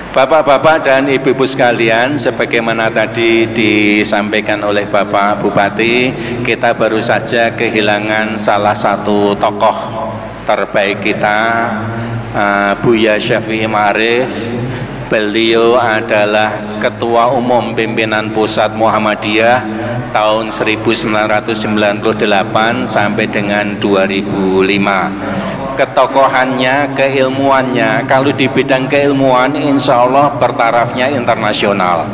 Bapak-bapak dan ibu-ibu sekalian, sebagaimana tadi disampaikan oleh Bapak Bupati, kita baru saja kehilangan salah satu tokoh terbaik kita, Buya Syafi'i Ma'arif. Beliau adalah Ketua Umum Pimpinan Pusat Muhammadiyah tahun 1998 sampai dengan 2005. Ketokohannya, keilmuannya, kalau di bidang keilmuan insya Allah bertarafnya internasional.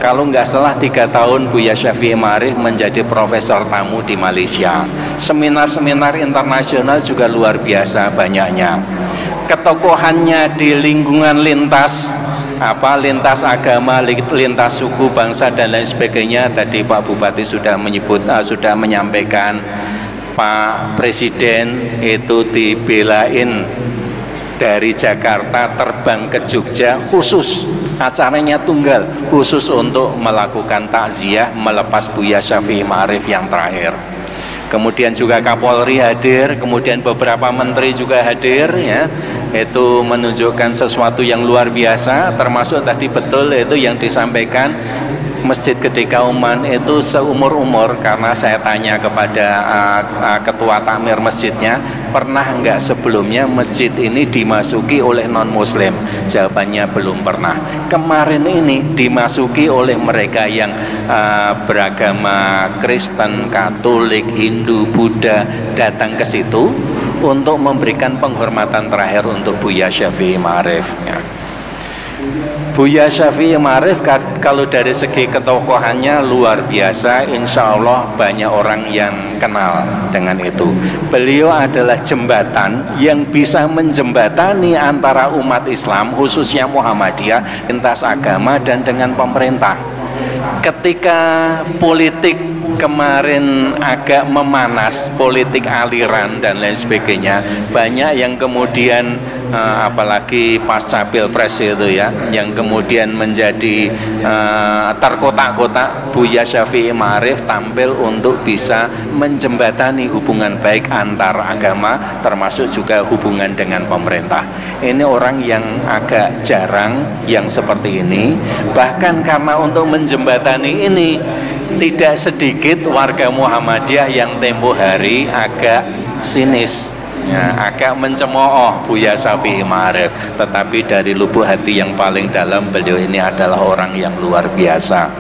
Kalau nggak salah 3 tahun Buya Syafi'i Ma'arif menjadi profesor tamu di Malaysia. Seminar-seminar internasional juga luar biasa banyaknya. Ketokohannya di lingkungan lintas agama, lintas suku, bangsa dan lain sebagainya. Tadi Pak Bupati sudah menyampaikan, Pak Presiden itu dibelain dari Jakarta terbang ke Jogja, khusus acaranya tunggal, khusus untuk melakukan takziah melepas Buya Syafi'i Ma'arif yang terakhir. Kemudian juga Kapolri hadir, kemudian beberapa menteri juga hadir, ya. Itu menunjukkan sesuatu yang luar biasa, termasuk tadi betul itu yang disampaikan Masjid Gede Kauman itu seumur-umur, karena saya tanya kepada ketua takmir masjidnya, pernah enggak sebelumnya masjid ini dimasuki oleh non-muslim? Jawabannya belum pernah. Kemarin ini dimasuki oleh mereka yang beragama Kristen, Katolik, Hindu, Buddha, datang ke situ untuk memberikan penghormatan terakhir untuk Buya Syafi'i Ma'arif, ya. Buya Syafi'i Ma'arif kalau dari segi ketokohannya luar biasa, insya Allah banyak orang yang kenal dengan itu. Beliau adalah jembatan yang bisa menjembatani antara umat Islam, khususnya Muhammadiyah, lintas agama dan dengan pemerintah. Ketika politik kemarin agak memanas, politik aliran dan lain sebagainya, banyak yang kemudian apalagi pasca pilpres itu, ya, yang kemudian menjadi terkotak-kotak. Buya Syafi'i Ma'arif tampil untuk bisa menjembatani hubungan baik antar agama, termasuk juga hubungan dengan pemerintah. Ini orang yang agak jarang yang seperti ini. Bahkan karena untuk menjembatani ini, tidak sedikit warga Muhammadiyah yang tempo hari agak sinis, ya, agak mencemooh Buya Syafi'i Ma'arif. Tetapi dari lubuk hati yang paling dalam, beliau ini adalah orang yang luar biasa.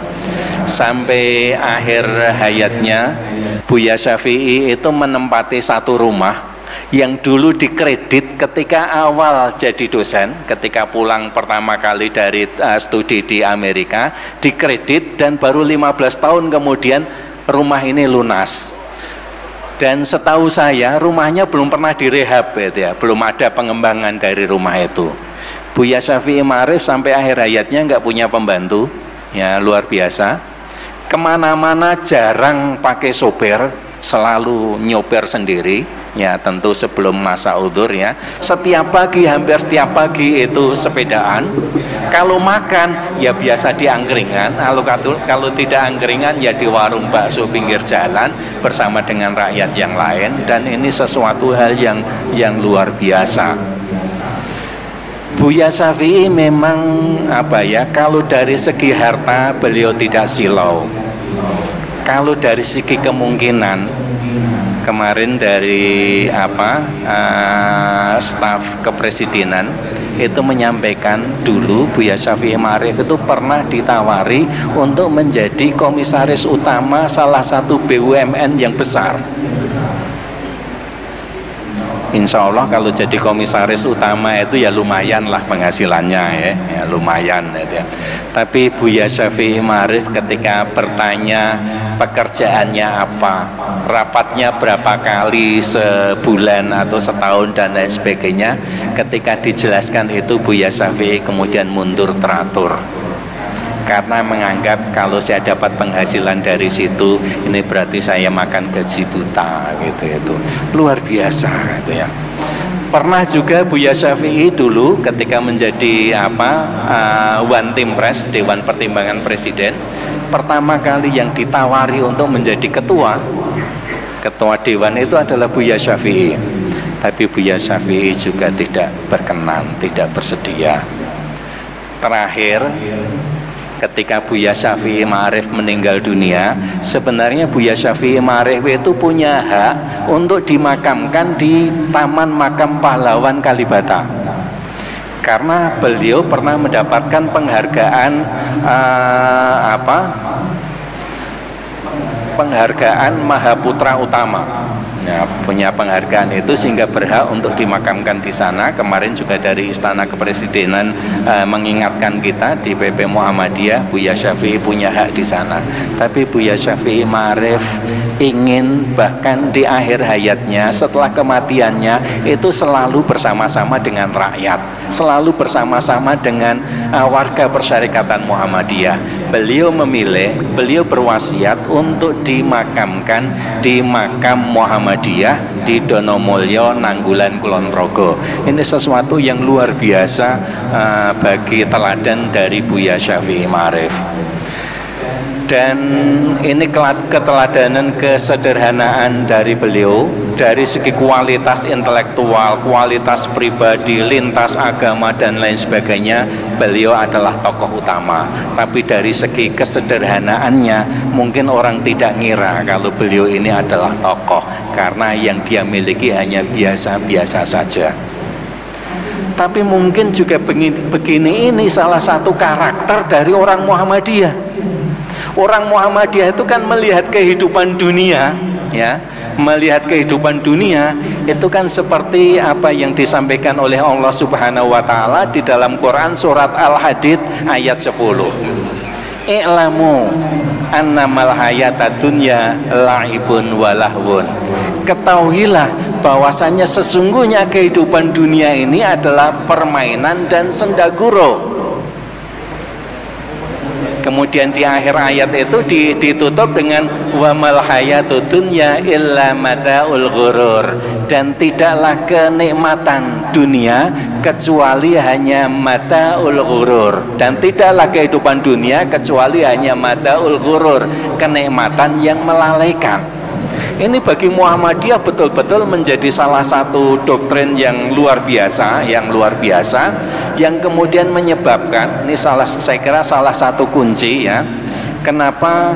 Sampai akhir hayatnya, Buya Syafi'i itu menempati satu rumah yang dulu dikredit ketika awal jadi dosen, ketika pulang pertama kali dari studi di Amerika, dikredit, dan baru 15 tahun kemudian rumah ini lunas. Dan setahu saya rumahnya belum pernah direhab, ya, belum ada pengembangan dari rumah itu. Buya Syafi'i Ma'arif sampai akhir hayatnya nggak punya pembantu, ya, luar biasa. Kemana-mana jarang pakai sopir, selalu nyoper sendiri, ya, tentu sebelum masa udzur, ya. Setiap pagi, hampir setiap pagi itu sepedaan. Kalau makan ya biasa di angkringan, kalau tidak angkringan ya di warung bakso pinggir jalan bersama dengan rakyat yang lain. Dan ini sesuatu hal yang luar biasa. Buya Syafi'i memang kalau dari segi harta beliau tidak silau. Kalau dari segi kemungkinan, kemarin dari staf kepresidenan itu menyampaikan dulu Buya Syafi'i Ma'arif itu pernah ditawari untuk menjadi komisaris utama salah satu BUMN yang besar. Insya Allah kalau jadi komisaris utama itu ya lumayan lah penghasilannya, ya lumayan, ya. Tapi Buya Syafi'i Ma'arif ketika bertanya pekerjaannya apa, rapatnya berapa kali sebulan atau setahun dan lain sebagainya, ketika dijelaskan itu Buya Syafi'i kemudian mundur teratur, karena menganggap kalau saya dapat penghasilan dari situ, ini berarti saya makan gaji buta, gitu. Luar biasa, gitu, ya. Pernah juga Buya Syafi'i dulu ketika menjadi One Team Press, Dewan Pertimbangan Presiden, pertama kali yang ditawari untuk menjadi ketua dewan itu adalah Buya Syafi'i. Tapi Buya Syafi'i juga tidak berkenan, tidak bersedia. terakhir ketika Buya Syafi'i Ma'arif meninggal dunia, sebenarnya Buya Syafi'i Ma'arif itu punya hak untuk dimakamkan di Taman Makam Pahlawan Kalibata, karena beliau pernah mendapatkan penghargaan penghargaan Mahaputra Utama. Ya, punya penghargaan itu sehingga berhak untuk dimakamkan di sana. Kemarin juga dari Istana Kepresidenan mengingatkan kita di PP Muhammadiyah, Buya Syafi'i punya hak di sana. Tapi Buya Syafi'i Ma'arif ingin bahkan di akhir hayatnya, setelah kematiannya, itu selalu bersama-sama dengan rakyat, selalu bersama-sama dengan warga Persyarikatan Muhammadiyah. Beliau memilih, beliau berwasiat untuk dimakamkan di makam Muhammadiyah di Donomulyo, Nanggulan, Kulon Progo. Ini sesuatu yang luar biasa bagi teladan dari Buya Syafi'i Ma'arif. Dan ini keteladanan kesederhanaan dari beliau, dari segi kualitas intelektual, kualitas pribadi, lintas agama dan lain sebagainya, beliau adalah tokoh utama. Tapi dari segi kesederhanaannya, mungkin orang tidak ngira kalau beliau ini adalah tokoh, karena yang dia miliki hanya biasa-biasa saja. Tapi mungkin juga begini, ini salah satu karakter dari orang Muhammadiyah. Orang Muhammadiyah itu kan melihat kehidupan dunia, ya, melihat kehidupan dunia itu kan seperti apa yang disampaikan oleh Allah Subhanahu wa taala di dalam Quran surat Al-Hadid ayat 10. I'lamu annamal hayatad dunya la'ibun wa lahwun. Ketahuilah bahwasanya sesungguhnya kehidupan dunia ini adalah permainan dan sendaguro. Kemudian di akhir ayat itu ditutup dengan wa mal hayatud dunya illa mataul ghurur, dan tidaklah kenikmatan dunia kecuali hanya mataul ghurur, dan tidaklah kehidupan dunia kecuali hanya mataul ghurur, kenikmatan yang melalaikan. Ini bagi Muhammadiyah betul-betul menjadi salah satu doktrin yang luar biasa, yang kemudian menyebabkan, ini saya kira salah satu kunci ya, kenapa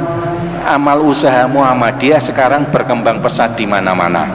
amal usaha Muhammadiyah sekarang berkembang pesat di mana-mana.